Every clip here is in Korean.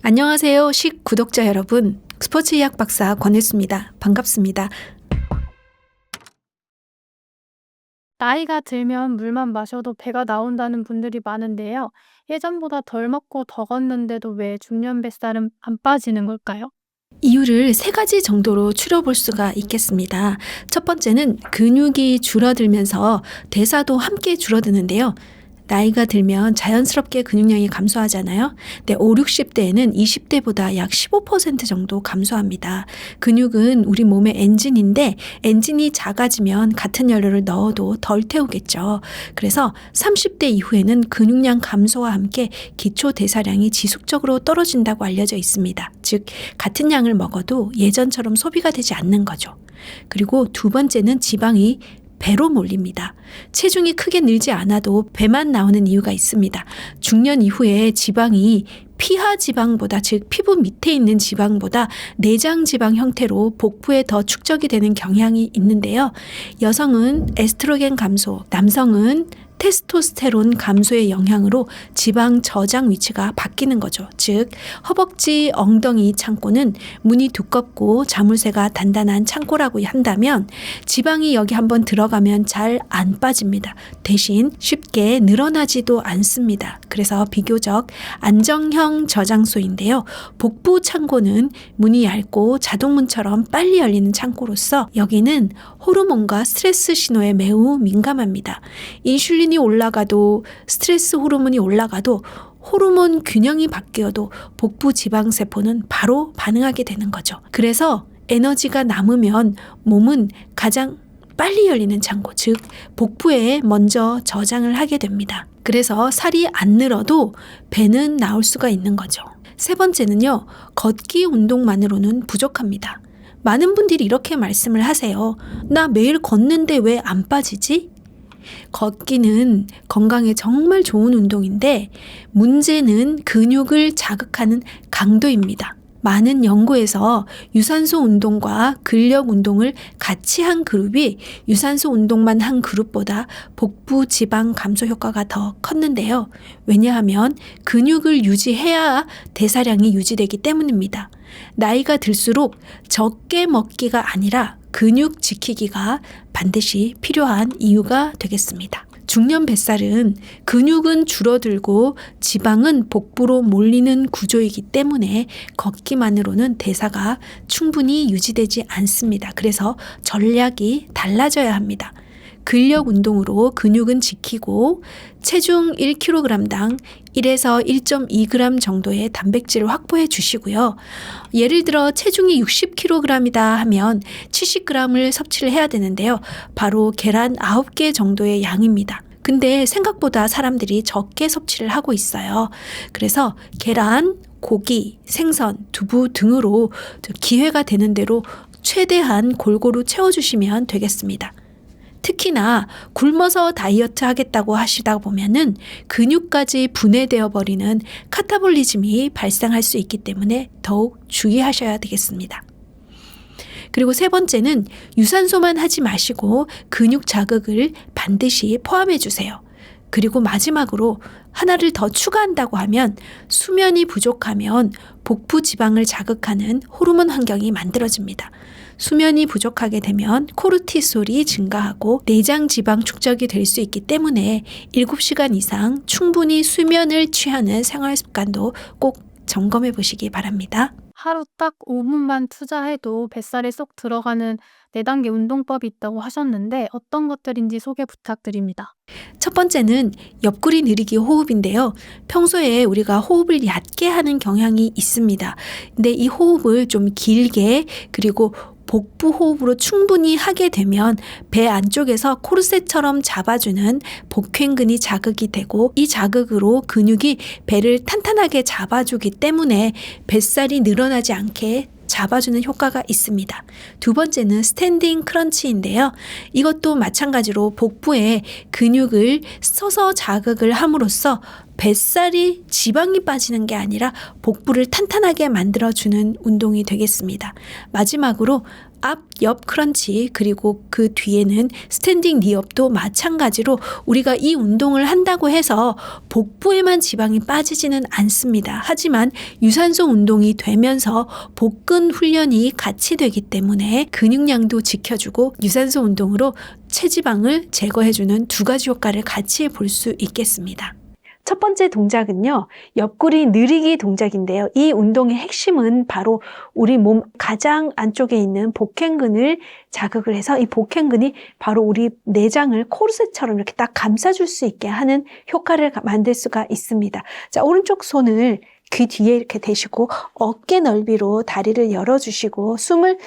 안녕하세요. 식 구독자 여러분. 스포츠의학 박사 권혜수입니다. 반갑습니다. 나이가 들면 물만 마셔도 배가 나온다는 분들이 많은데요. 예전보다 덜 먹고 더 걷는데도 왜 중년 뱃살은 안 빠지는 걸까요? 이유를 세 가지 정도로 추려볼 수가 있겠습니다. 첫 번째는 근육이 줄어들면서 대사도 함께 줄어드는데요. 나이가 들면 자연스럽게 근육량이 감소하잖아요. 근데 5, 60대에는 20대보다 약 15% 정도 감소합니다. 근육은 우리 몸의 엔진인데 엔진이 작아지면 같은 연료를 넣어도 덜 태우겠죠. 그래서 30대 이후에는 근육량 감소와 함께 기초 대사량이 지속적으로 떨어진다고 알려져 있습니다. 즉 같은 양을 먹어도 예전처럼 소비가 되지 않는 거죠. 그리고 두 번째는 지방이 배로 몰립니다. 체중이 크게 늘지 않아도 배만 나오는 이유가 있습니다. 중년 이후에 지방이 피하 지방보다, 즉 피부 밑에 있는 지방보다 내장 지방 형태로 복부에 더 축적이 되는 경향이 있는데요. 여성은 에스트로겐 감소, 남성은 테스토스테론 감소의 영향으로 지방 저장 위치가 바뀌는 거죠. 즉 허벅지, 엉덩이 창고는 문이 두껍고 자물쇠가 단단한 창고라고 한다면 지방이 여기 한번 들어가면 잘 안 빠집니다. 대신 쉽게 늘어나지도 않습니다. 그래서 비교적 안정형 저장소인데요. 복부 창고는 문이 얇고 자동문처럼 빨리 열리는 창고로서 여기는 호르몬과 스트레스 신호에 매우 민감합니다. 인슐린이 올라가도, 스트레스 호르몬이 올라가도, 호르몬 균형이 바뀌어도 복부 지방세포는 바로 반응하게 되는 거죠. 그래서 에너지가 남으면 몸은 가장 빨리 열리는 창고, 즉 복부에 먼저 저장을 하게 됩니다. 그래서 살이 안 늘어도 배는 나올 수가 있는 거죠. 세 번째는요, 걷기 운동만으로는 부족합니다. 많은 분들이 이렇게 말씀을 하세요. 나 매일 걷는데 왜 안 빠지지? 걷기는 건강에 정말 좋은 운동인데 문제는 근육을 자극하는 강도입니다. 많은 연구에서 유산소 운동과 근력 운동을 같이 한 그룹이 유산소 운동만 한 그룹보다 복부 지방 감소 효과가 더 컸는데요. 왜냐하면 근육을 유지해야 대사량이 유지되기 때문입니다. 나이가 들수록 적게 먹기가 아니라 근육 지키기가 반드시 필요한 이유가 되겠습니다. 중년 뱃살은 근육은 줄어들고 지방은 복부로 몰리는 구조이기 때문에 걷기만으로는 대사가 충분히 유지되지 않습니다. 그래서 전략이 달라져야 합니다. 근력 운동으로 근육은 지키고 체중 1kg당 1에서 1.2g 정도의 단백질을 확보해 주시고요. 예를 들어 체중이 60kg이다 하면 70g을 섭취를 해야 되는데요. 바로 계란 9개 정도의 양입니다. 근데 생각보다 사람들이 적게 섭취를 하고 있어요. 그래서 계란, 고기, 생선, 두부 등으로 기회가 되는 대로 최대한 골고루 채워주시면 되겠습니다. 특히나 굶어서 다이어트 하겠다고 하시다 보면은 근육까지 분해되어 버리는 카타볼리즘이 발생할 수 있기 때문에 더욱 주의하셔야 되겠습니다. 그리고 세 번째는 유산소만 하지 마시고 근육 자극을 반드시 포함해 주세요. 그리고 마지막으로 하나를 더 추가한다고 하면 수면이 부족하면 복부 지방을 자극하는 호르몬 환경이 만들어집니다. 수면이 부족하게 되면 코르티솔이 증가하고 내장 지방 축적이 될 수 있기 때문에 7시간 이상 충분히 수면을 취하는 생활 습관도 꼭 점검해 보시기 바랍니다. 하루 딱 5분만 투자해도 뱃살에 쏙 들어가는 4단계 운동법이 있다고 하셨는데 어떤 것들인지 소개 부탁드립니다. 첫 번째는 옆구리 느리기 호흡인데요. 평소에 우리가 호흡을 얕게 하는 경향이 있습니다. 근데 이 호흡을 좀 길게 그리고 복부 호흡으로 충분히 하게 되면 배 안쪽에서 코르셋처럼 잡아주는 복횡근이 자극이 되고 이 자극으로 근육이 배를 탄탄하게 잡아주기 때문에 뱃살이 늘어나지 않게 잡아주는 효과가 있습니다. 두 번째는 스탠딩 크런치인데요. 이것도 마찬가지로 복부에 근육을 서서 자극을 함으로써 뱃살이 지방이 빠지는 게 아니라 복부를 탄탄하게 만들어주는 운동이 되겠습니다. 마지막으로 앞, 옆 크런치 그리고 그 뒤에는 스탠딩 니업도 마찬가지로 우리가 이 운동을 한다고 해서 복부에만 지방이 빠지지는 않습니다. 하지만 유산소 운동이 되면서 복근 훈련이 같이 되기 때문에 근육량도 지켜주고 유산소 운동으로 체지방을 제거해주는 두 가지 효과를 같이 볼 수 있겠습니다. 첫 번째 동작은요, 옆구리 늘리기 동작인데요. 이 운동의 핵심은 바로 우리 몸 가장 안쪽에 있는 복행근을 자극을 해서 이 복행근이 바로 우리 내장을 코르셋처럼 이렇게 딱 감싸줄 수 있게 하는 효과를 만들 수가 있습니다. 자, 오른쪽 손을 귀 뒤에 이렇게 대시고 어깨 넓이로 다리를 열어주시고 숨을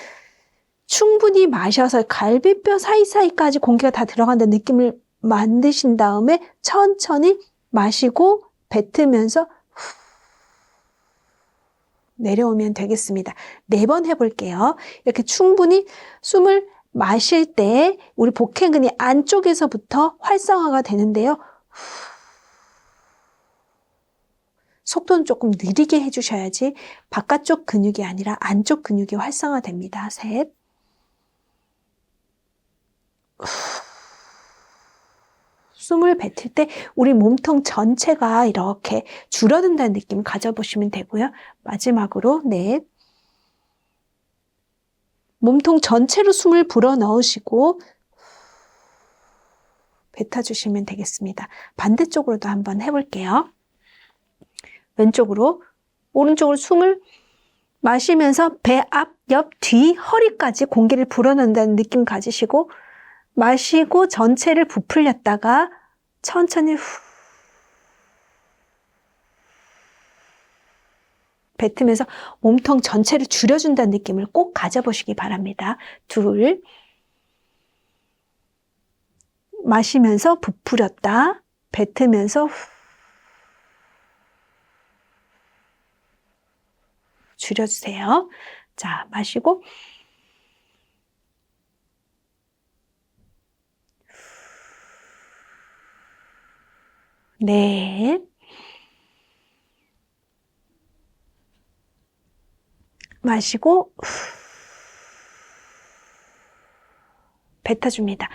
충분히 마셔서 갈비뼈 사이사이까지 공기가 다 들어간다는 느낌을 만드신 다음에 천천히 마시고 뱉으면서 내려오면 되겠습니다. 4번 해볼게요. 이렇게 충분히 숨을 마실 때 우리 복행근이 안쪽에서부터 활성화가 되는데요. 속도는 조금 느리게 해주셔야지 바깥쪽 근육이 아니라 안쪽 근육이 활성화됩니다. 셋. 숨을 뱉을 때 우리 몸통 전체가 이렇게 줄어든다는 느낌을 가져보시면 되고요. 마지막으로 넷. 몸통 전체로 숨을 불어 넣으시고 뱉어주시면 되겠습니다. 반대쪽으로도 한번 해볼게요. 왼쪽으로, 오른쪽으로 숨을 마시면서 배 앞, 옆, 뒤, 허리까지 공기를 불어넣는다는 느낌 가지시고 마시고 전체를 부풀렸다가 천천히 뱉으면서 몸통 전체를 줄여준다는 느낌을 꼭 가져보시기 바랍니다. 둘, 마시면서 부풀렸다, 뱉으면서 줄여주세요. 자, 마시고 넷, 마시고 뱉어줍니다.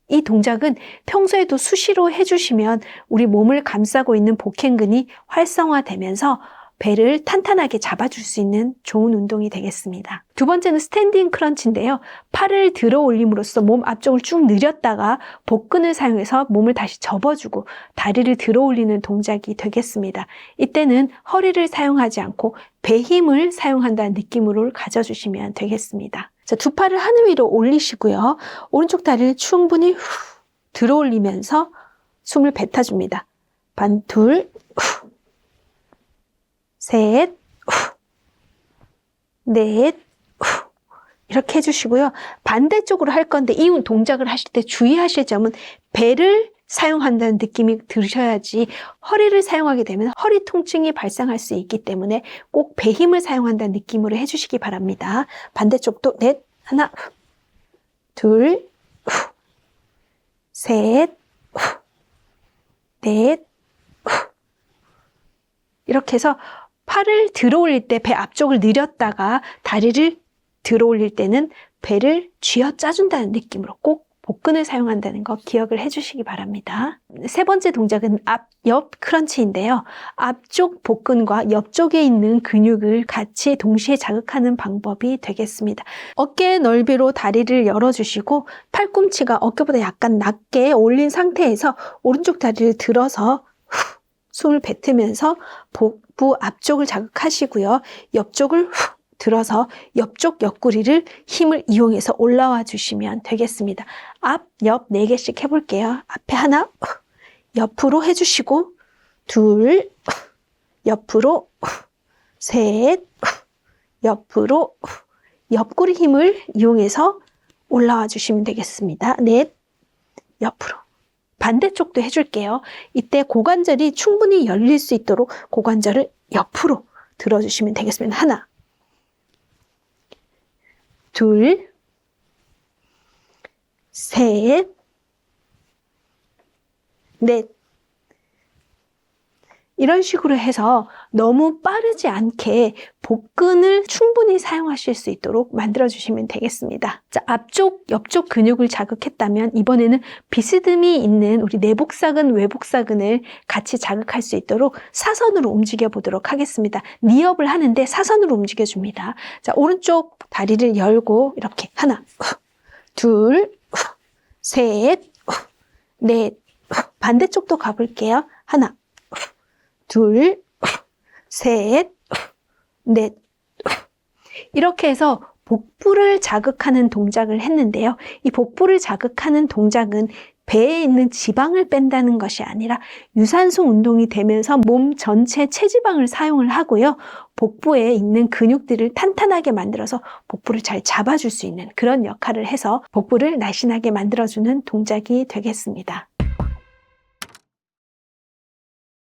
이 동작은 평소에도 수시로 해주시면 우리 몸을 감싸고 있는 복행근이 활성화되면서 배를 탄탄하게 잡아줄 수 있는 좋은 운동이 되겠습니다. 두 번째는 스탠딩 크런치인데요. 팔을 들어 올림으로써 몸 앞쪽을 쭉 늘렸다가 복근을 사용해서 몸을 다시 접어주고 다리를 들어 올리는 동작이 되겠습니다. 이때는 허리를 사용하지 않고 배 힘을 사용한다는 느낌으로 가져주시면 되겠습니다. 자, 두 팔을 하늘 위로 올리시고요. 오른쪽 다리를 충분히 들어 올리면서 숨을 뱉어줍니다. 둘, 셋, 넷, 이렇게 해주시고요. 반대쪽으로 할 건데 이 동작을 하실 때 주의하실 점은 배를 사용한다는 느낌이 드셔야지 허리를 사용하게 되면 허리 통증이 발생할 수 있기 때문에 꼭 배 힘을 사용한다는 느낌으로 해주시기 바랍니다. 반대쪽도 넷, 하나, 둘, 셋, 넷, 이렇게 해서 팔을 들어 올릴 때 배 앞쪽을 늘렸다가 다리를 들어 올릴 때는 배를 쥐어 짜준다는 느낌으로 꼭 복근을 사용한다는 거 기억을 해주시기 바랍니다. 세 번째 동작은 앞, 옆 크런치인데요. 앞쪽 복근과 옆쪽에 있는 근육을 같이 동시에 자극하는 방법이 되겠습니다. 어깨 넓이로 다리를 열어주시고 팔꿈치가 어깨보다 약간 낮게 올린 상태에서 오른쪽 다리를 들어서 숨을 뱉으면서 복부 앞쪽을 자극하시고요. 옆쪽을 들어서 옆쪽 옆구리를 힘을 이용해서 올라와 주시면 되겠습니다. 앞, 옆 4개씩 해볼게요. 앞에 하나, 옆으로 해주시고 둘, 옆으로 셋, 옆으로 옆구리 힘을 이용해서 올라와 주시면 되겠습니다. 넷, 옆으로. 반대쪽도 해줄게요. 이때 고관절이 충분히 열릴 수 있도록 고관절을 옆으로 들어주시면 되겠습니다. 하나, 둘, 셋, 넷. 이런 식으로 해서 너무 빠르지 않게 복근을 충분히 사용하실 수 있도록 만들어주시면 되겠습니다. 자, 앞쪽, 옆쪽 근육을 자극했다면 이번에는 비스듬히 있는 우리 내복사근, 외복사근을 같이 자극할 수 있도록 사선으로 움직여 보도록 하겠습니다. 니업을 하는데 사선으로 움직여줍니다. 자, 오른쪽 다리를 열고 이렇게 하나, 둘, 셋, 넷, 반대쪽도 가볼게요. 하나, 둘, 셋, 넷. 이렇게 해서 복부를 자극하는 동작을 했는데요. 이 복부를 자극하는 동작은 배에 있는 지방을 뺀다는 것이 아니라 유산소 운동이 되면서 몸 전체 체지방을 사용을 하고요. 복부에 있는 근육들을 탄탄하게 만들어서 복부를 잘 잡아줄 수 있는 그런 역할을 해서 복부를 날씬하게 만들어주는 동작이 되겠습니다.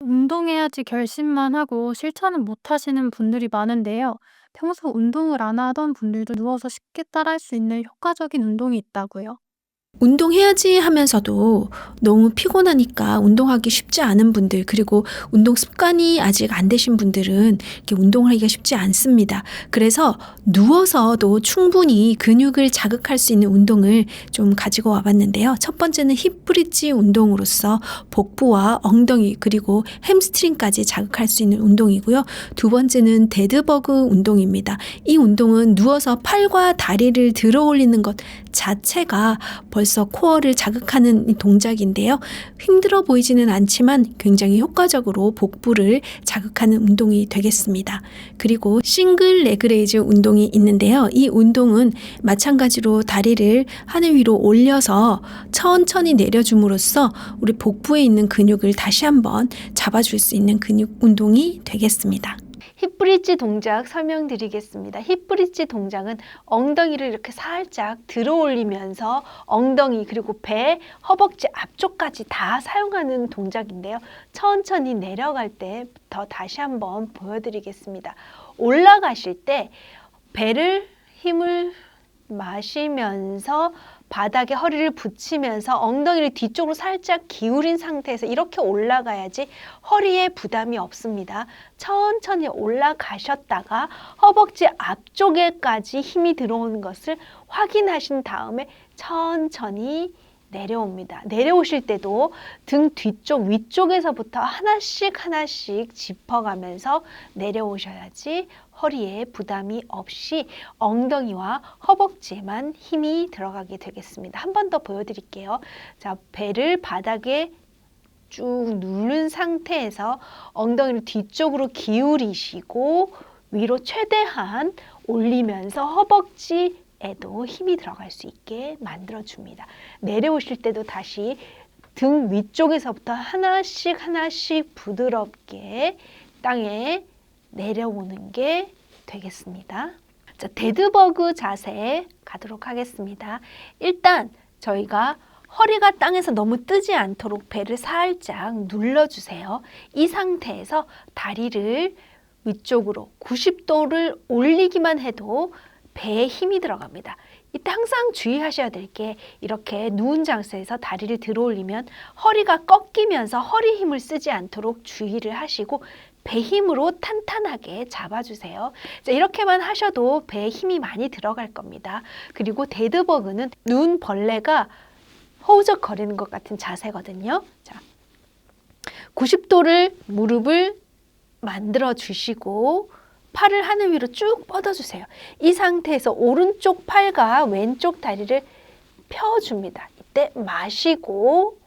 운동해야지 결심만 하고 실천은 못 하시는 분들이 많은데요. 평소 운동을 안 하던 분들도 누워서 쉽게 따라할 수 있는 효과적인 운동이 있다고요. 운동해야지 하면서도 너무 피곤하니까 운동하기 쉽지 않은 분들, 그리고 운동 습관이 아직 안 되신 분들은 이렇게 운동을 하기가 쉽지 않습니다. 그래서 누워서도 충분히 근육을 자극할 수 있는 운동을 좀 가지고 와봤는데요. 첫 번째는 힙브릿지 운동으로서 복부와 엉덩이 그리고 햄스트링까지 자극할 수 있는 운동이고요. 두 번째는 데드버그 운동입니다. 이 운동은 누워서 팔과 다리를 들어 올리는 것 자체가 벌써 코어를 자극하는 동작인데요. 힘들어 보이지는 않지만 굉장히 효과적으로 복부를 자극하는 운동이 되겠습니다. 그리고 싱글 레그레이즈 운동이 있는데요. 이 운동은 마찬가지로 다리를 하늘 위로 올려서 천천히 내려줌으로써 우리 복부에 있는 근육을 다시 한번 잡아줄 수 있는 근육 운동이 되겠습니다. 힙브릿지 동작 설명드리겠습니다. 힙브릿지 동작은 엉덩이를 이렇게 살짝 들어 올리면서 엉덩이 그리고 배, 허벅지 앞쪽까지 다 사용하는 동작인데요. 천천히 내려갈 때부터 다시 한번 보여드리겠습니다. 올라가실 때 배를 힘을 마시면서 바닥에 허리를 붙이면서 엉덩이를 뒤쪽으로 살짝 기울인 상태에서 이렇게 올라가야지 허리에 부담이 없습니다. 천천히 올라가셨다가 허벅지 앞쪽에까지 힘이 들어오는 것을 확인하신 다음에 천천히 내려옵니다. 내려오실 때도 등 뒤쪽 위쪽에서부터 하나씩 하나씩 짚어가면서 내려오셔야지 허리에 부담이 없이 엉덩이와 허벅지에만 힘이 들어가게 되겠습니다. 한 번 더 보여드릴게요. 자, 배를 바닥에 쭉 누른 상태에서 엉덩이를 뒤쪽으로 기울이시고 위로 최대한 올리면서 허벅지에도 힘이 들어갈 수 있게 만들어줍니다. 내려오실 때도 다시 등 위쪽에서부터 하나씩 하나씩 부드럽게 땅에 내려오는 게 되겠습니다. 자, 데드버그 자세 가도록 하겠습니다. 일단 저희가 허리가 땅에서 너무 뜨지 않도록 배를 살짝 눌러주세요. 이 상태에서 다리를 위쪽으로 90도를 올리기만 해도 배에 힘이 들어갑니다. 이때 항상 주의하셔야 될 게 이렇게 누운 자세에서 다리를 들어 올리면 허리가 꺾이면서 허리 힘을 쓰지 않도록 주의를 하시고 배 힘으로 탄탄하게 잡아주세요. 자, 이렇게만 하셔도 배에 힘이 많이 들어갈 겁니다. 그리고 데드버그는 눈 벌레가 허우적거리는 것 같은 자세거든요. 자, 90도를 무릎을 만들어 주시고 팔을 하늘 위로 쭉 뻗어주세요. 이 상태에서 오른쪽 팔과 왼쪽 다리를 펴줍니다. 이때 마시고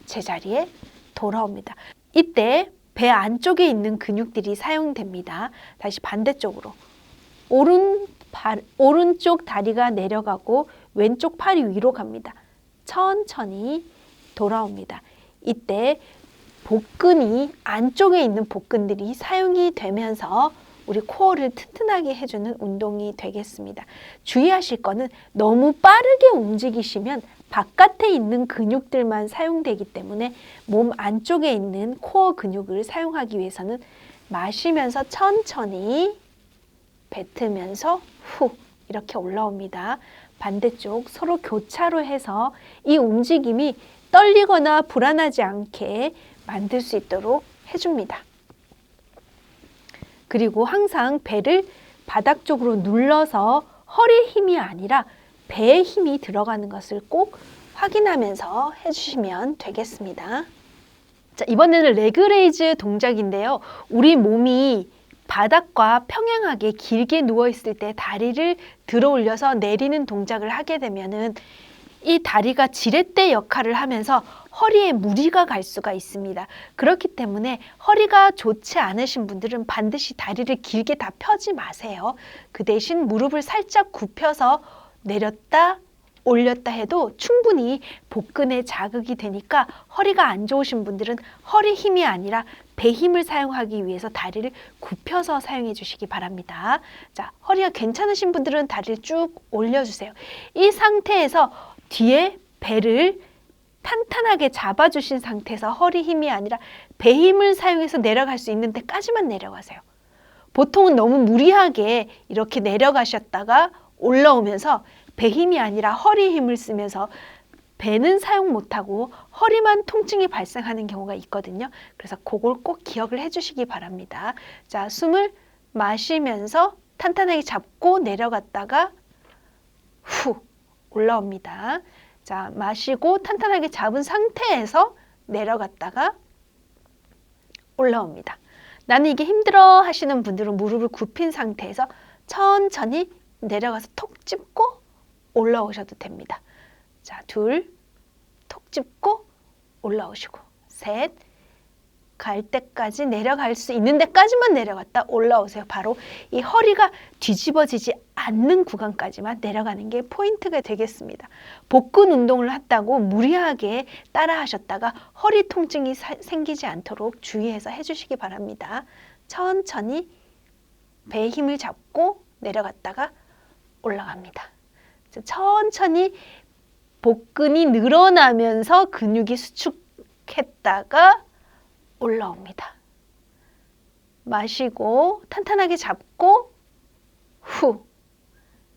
제자리에 돌아옵니다. 이때 배 안쪽에 있는 근육들이 사용됩니다. 다시 반대쪽으로 오른쪽 다리가 내려가고 왼쪽 팔이 위로 갑니다. 천천히 돌아옵니다. 이때 복근이 안쪽에 있는 복근들이 사용이 되면서 우리 코어를 튼튼하게 해주는 운동이 되겠습니다. 주의하실 거는 너무 빠르게 움직이시면 바깥에 있는 근육들만 사용되기 때문에 몸 안쪽에 있는 코어 근육을 사용하기 위해서는 마시면서 천천히 뱉으면서 후 이렇게 올라옵니다. 반대쪽 서로 교차로 해서 이 움직임이 떨리거나 불안하지 않게 만들 수 있도록 해줍니다. 그리고 항상 배를 바닥 쪽으로 눌러서 허리의 힘이 아니라 배에 힘이 들어가는 것을 꼭 확인하면서 해주시면 되겠습니다. 자, 이번에는 레그레이즈 동작인데요. 우리 몸이 바닥과 평행하게 길게 누워있을 때 다리를 들어 올려서 내리는 동작을 하게 되면은 이 다리가 지렛대 역할을 하면서 허리에 무리가 갈 수가 있습니다. 그렇기 때문에 허리가 좋지 않으신 분들은 반드시 다리를 길게 다 펴지 마세요. 그 대신 무릎을 살짝 굽혀서 내렸다 올렸다 해도 충분히 복근에 자극이 되니까 허리가 안 좋으신 분들은 허리 힘이 아니라 배 힘을 사용하기 위해서 다리를 굽혀서 사용해 주시기 바랍니다. 자, 허리가 괜찮으신 분들은 다리를 쭉 올려주세요. 이 상태에서 뒤에 배를 탄탄하게 잡아주신 상태에서 허리 힘이 아니라 배 힘을 사용해서 내려갈 수 있는 데까지만 내려가세요. 보통은 너무 무리하게 이렇게 내려가셨다가 올라오면서 배 힘이 아니라 허리 힘을 쓰면서 배는 사용 못하고 허리만 통증이 발생하는 경우가 있거든요. 그래서 그걸 꼭 기억을 해주시기 바랍니다. 자, 숨을 마시면서 탄탄하게 잡고 내려갔다가 후 올라옵니다. 자, 마시고 탄탄하게 잡은 상태에서 내려갔다가 올라옵니다. 나는 이게 힘들어 하시는 분들은 무릎을 굽힌 상태에서 천천히 내려가서 톡 짚고 올라오셔도 됩니다. 자, 둘, 톡 짚고 올라오시고, 셋, 갈 때까지 내려갈 수 있는 데까지만 내려갔다 올라오세요. 바로 이 허리가 뒤집어지지 않는 구간까지만 내려가는 게 포인트가 되겠습니다. 복근 운동을 했다고 무리하게 따라 하셨다가 허리 통증이 생기지 않도록 주의해서 해주시기 바랍니다. 천천히 배에 힘을 잡고 내려갔다가 올라갑니다. 천천히 복근이 늘어나면서 근육이 수축했다가 올라옵니다. 마시고 탄탄하게 잡고 후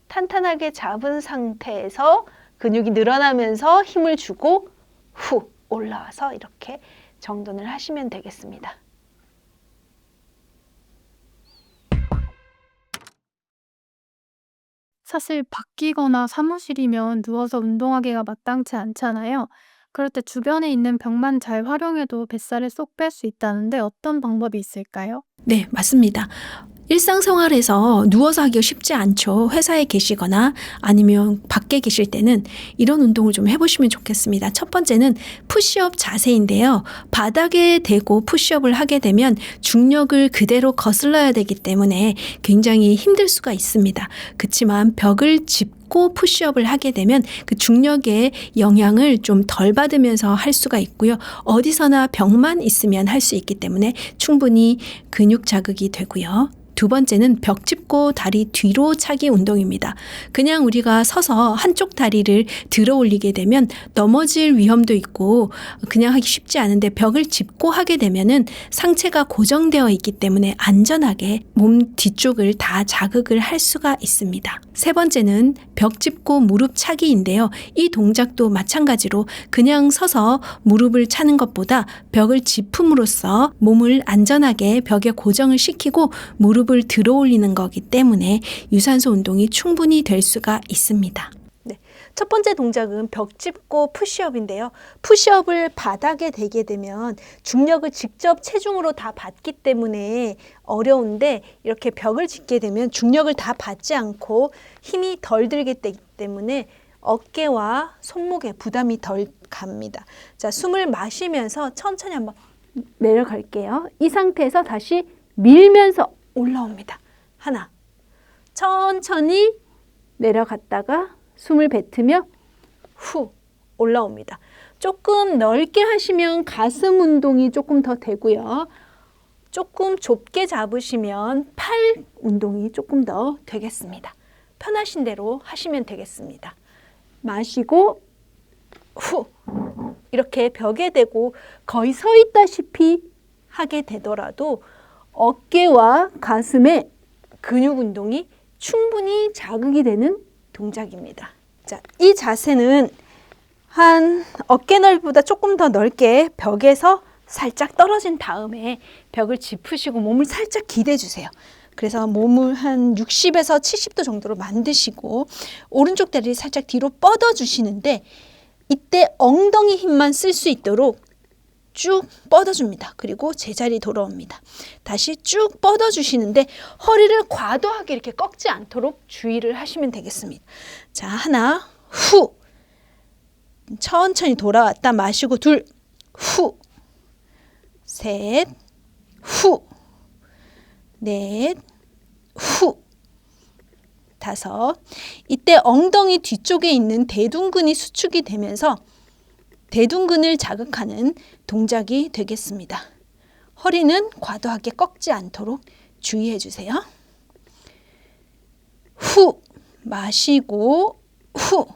탄탄하게 잡은 상태에서 근육이 늘어나면서 힘을 주고 후 올라와서 이렇게 정돈을 하시면 되겠습니다. 사실 바뀌거나 사무실이면 누워서 운동하기가 마땅치 않잖아요. 그럴 때 주변에 있는 벽만 잘 활용해도 뱃살을 쏙 뺄 수 있다는데 어떤 방법이 있을까요? 네, 맞습니다. 일상생활에서 누워서 하기가 쉽지 않죠. 회사에 계시거나 아니면 밖에 계실 때는 이런 운동을 좀 해보시면 좋겠습니다. 첫 번째는 푸시업 자세인데요. 바닥에 대고 푸시업을 하게 되면 중력을 그대로 거슬러야 되기 때문에 굉장히 힘들 수가 있습니다. 그렇지만 벽을 짚고 푸시업을 하게 되면 그 중력의 영향을 좀 덜 받으면서 할 수가 있고요. 어디서나 벽만 있으면 할 수 있기 때문에 충분히 근육 자극이 되고요. 두 번째는 벽 짚고 다리 뒤로 차기 운동입니다. 그냥 우리가 서서 한쪽 다리를 들어 올리게 되면 넘어질 위험도 있고 그냥 하기 쉽지 않은데 벽을 짚고 하게 되면은 상체가 고정되어 있기 때문에 안전하게 몸 뒤쪽을 다 자극을 할 수가 있습니다. 세 번째는 벽 짚고 무릎 차기인데요. 이 동작도 마찬가지로 그냥 서서 무릎을 차는 것보다 벽을 짚음으로써 몸을 안전하게 벽에 고정을 시키고 무릎을 들어 올리는 거기 때문에 유산소 운동이 충분히 될 수가 있습니다. 네, 첫 번째 동작은 벽 짚고 푸시업인데요. 푸시업을 바닥에 대게 되면 중력을 직접 체중으로 다 받기 때문에 어려운데 이렇게 벽을 짚게 되면 중력을 다 받지 않고 힘이 덜 들게 되기 때문에 어깨와 손목에 부담이 덜 갑니다. 자, 숨을 마시면서 천천히 한번 내려갈게요. 이 상태에서 다시 밀면서 올라옵니다. 하나, 천천히 내려갔다가 숨을 뱉으며 후 올라옵니다. 조금 넓게 하시면 가슴 운동이 조금 더 되고요. 조금 좁게 잡으시면 팔 운동이 조금 더 되겠습니다. 편하신 대로 하시면 되겠습니다. 마시고 후 이렇게 벽에 대고 거의 서 있다시피 하게 되더라도 어깨와 가슴의 근육 운동이 충분히 자극이 되는 동작입니다. 자, 이 자세는 한 어깨 넓이보다 조금 더 넓게 벽에서 살짝 떨어진 다음에 벽을 짚으시고 몸을 살짝 기대주세요. 그래서 몸을 한 60에서 70도 정도로 만드시고 오른쪽 다리를 살짝 뒤로 뻗어주시는데 이때 엉덩이 힘만 쓸 수 있도록 쭉 뻗어줍니다. 그리고 제자리 돌아옵니다. 다시 쭉 뻗어주시는데 허리를 과도하게 이렇게 꺾지 않도록 주의를 하시면 되겠습니다. 자, 하나, 후. 천천히 돌아왔다 마시고 둘, 후. 셋, 후. 넷, 후. 다섯. 이때 엉덩이 뒤쪽에 있는 대둔근이 수축이 되면서 대둔근을 자극하는 동작이 되겠습니다. 허리는 과도하게 꺾지 않도록 주의해 주세요. 후. 마시고 후.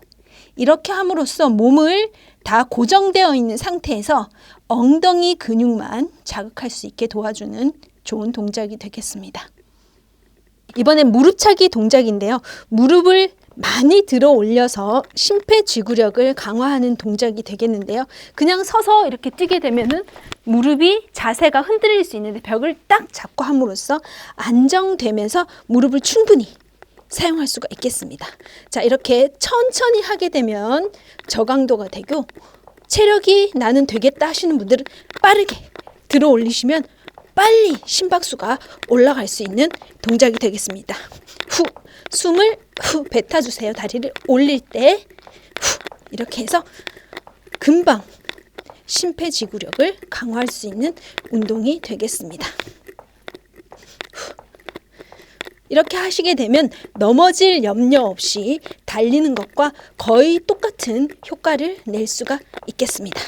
이렇게 함으로써 몸을 다 고정되어 있는 상태에서 엉덩이 근육만 자극할 수 있게 도와주는 좋은 동작이 되겠습니다. 이번엔 무릎차기 동작인데요. 무릎을 많이 들어 올려서 심폐지구력을 강화하는 동작이 되겠는데요. 그냥 서서 이렇게 뛰게 되면은 무릎이 자세가 흔들릴 수 있는데 벽을 딱 잡고 함으로써 안정되면서 무릎을 충분히 사용할 수가 있겠습니다. 자, 이렇게 천천히 하게 되면 저강도가 되고 체력이 나는 되겠다 하시는 분들은 빠르게 들어 올리시면 빨리 심박수가 올라갈 수 있는 동작이 되겠습니다. 후, 숨을 후 뱉어주세요. 다리를 올릴 때 후, 이렇게 해서 금방 심폐지구력을 강화할 수 있는 운동이 되겠습니다. 후. 이렇게 하시게 되면 넘어질 염려 없이 달리는 것과 거의 똑같은 효과를 낼 수가 있겠습니다.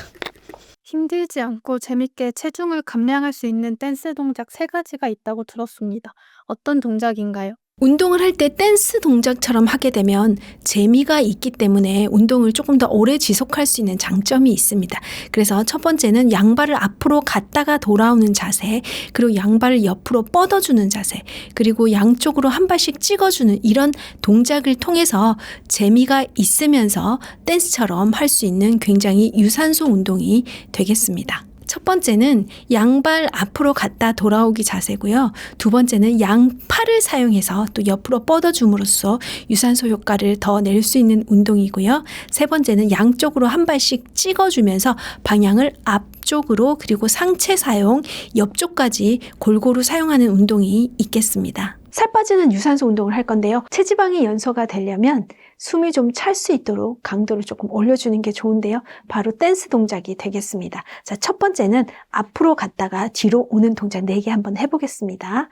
힘들지 않고 재밌게 체중을 감량할 수 있는 댄스 동작 3가지가 있다고 들었습니다. 어떤 동작인가요? 운동을 할 때 댄스 동작처럼 하게 되면 재미가 있기 때문에 운동을 조금 더 오래 지속할 수 있는 장점이 있습니다. 그래서 첫 번째는 양발을 앞으로 갔다가 돌아오는 자세, 그리고 양발을 옆으로 뻗어주는 자세, 그리고 양쪽으로 한 발씩 찍어주는 이런 동작을 통해서 재미가 있으면서 댄스처럼 할 수 있는 굉장히 유산소 운동이 되겠습니다. 첫 번째는 양발 앞으로 갔다 돌아오기 자세고요. 두 번째는 양팔을 사용해서 또 옆으로 뻗어줌으로써 유산소 효과를 더 낼 수 있는 운동이고요. 세 번째는 양쪽으로 한 발씩 찍어주면서 방향을 앞쪽으로 그리고 상체 사용, 옆쪽까지 골고루 사용하는 운동이 있겠습니다. 살 빠지는 유산소 운동을 할 건데요. 체지방이 연소가 되려면 숨이 좀 찰 수 있도록 강도를 조금 올려주는 게 좋은데요. 바로 댄스 동작이 되겠습니다. 자, 첫 번째는 앞으로 갔다가 뒤로 오는 동작 4개 한번 해보겠습니다.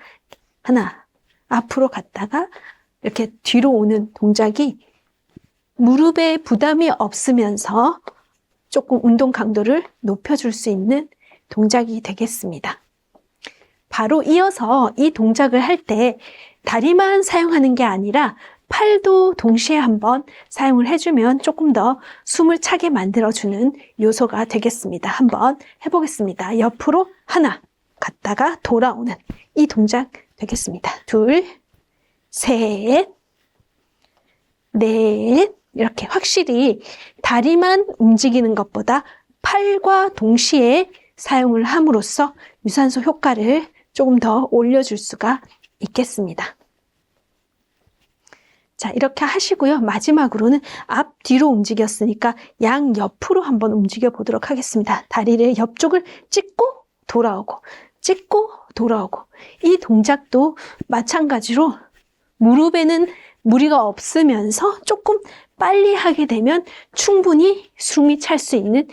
하나, 앞으로 갔다가 이렇게 뒤로 오는 동작이 무릎에 부담이 없으면서 조금 운동 강도를 높여줄 수 있는 동작이 되겠습니다. 바로 이어서 이 동작을 할 때 다리만 사용하는 게 아니라 팔도 동시에 한번 사용을 해주면 조금 더 숨을 차게 만들어주는 요소가 되겠습니다. 한번 해보겠습니다. 옆으로 하나, 갔다가 돌아오는 이 동작 되겠습니다. 둘, 셋, 넷, 이렇게 확실히 다리만 움직이는 것보다 팔과 동시에 사용을 함으로써 유산소 효과를 조금 더 올려줄 수가 있겠습니다. 자, 이렇게 하시고요. 마지막으로는 앞, 뒤로 움직였으니까 양 옆으로 한번 움직여 보도록 하겠습니다. 다리를 옆쪽을 찍고 돌아오고, 찍고 돌아오고. 이 동작도 마찬가지로 무릎에는 무리가 없으면서 조금 빨리 하게 되면 충분히 숨이 찰 수 있는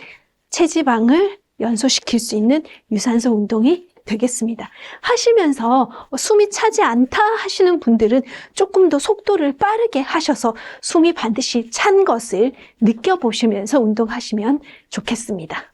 체지방을 연소시킬 수 있는 유산소 운동이 되겠습니다. 하시면서 숨이 차지 않다 하시는 분들은 조금 더 속도를 빠르게 하셔서 숨이 반드시 찬 것을 느껴보시면서 운동하시면 좋겠습니다.